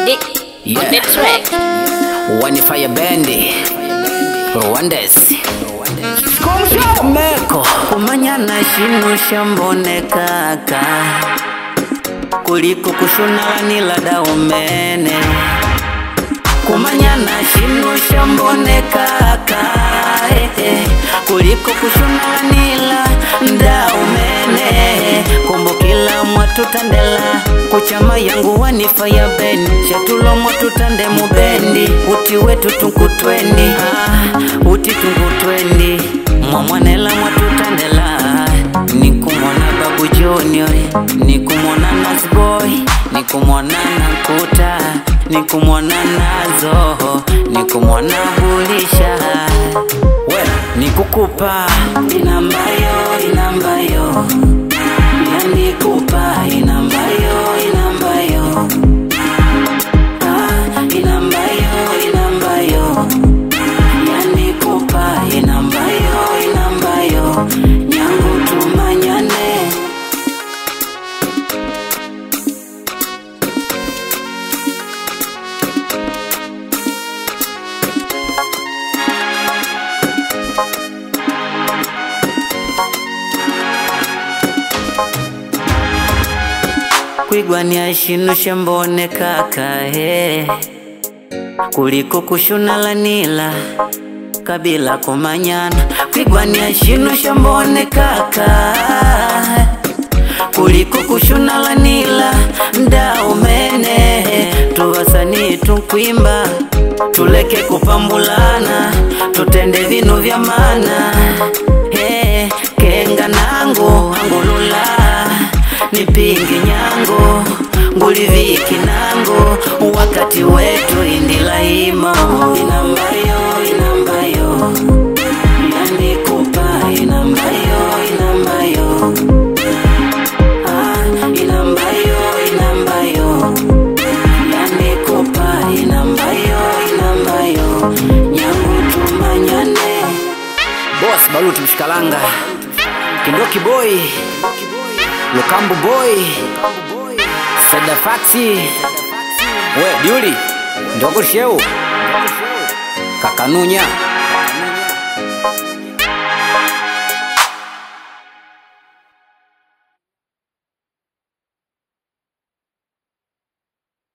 On the track. One fire bendi Rwandes Meko Kumanyana shinu shambone kaka kuliko kushuna nila daumene. Kumanyana shinu shambone kaka kuliko kushuna nila daumene. Kumbukila mwatu tandela kuchama yangu wanifa ya bendi. Shatulo mwatu tande mubendi uti wetu tunkutwendi uti tunkutwendi. Mwamwanela mwatu tandela nikumona Babu Junior, nikumona Nasboy, nikumona Nakuta, nikumona Nazo, nikumona Bulisha. We nikukupa inambayo inambayo nikupa inambayo inambayo inambayo inambayo nikupa inambayo inambayo nyangu tumanyane. Kwigwania shinu shambone kaka kuliko kushuna lanila kabila kumanyana. Kwigwania shinu shambone kaka kuliko kushuna lanila ndaumene. Tuwasani tunkwimba tuleke kupambulana tutende vinu vya mana. Kenga nangu angulula nipingi nyango nguliviki nango wakati wetu indila imo. Inambayo inambayo nikupa inambayo inambayo inambayo inambayo nikupa inambayo inambayo nyangu tumanyane. Boss Baluti Mshikalanga Kindoki Boy Lukambu Boy Sada Faxi We Diuli Ndogo Sheu Kakanunya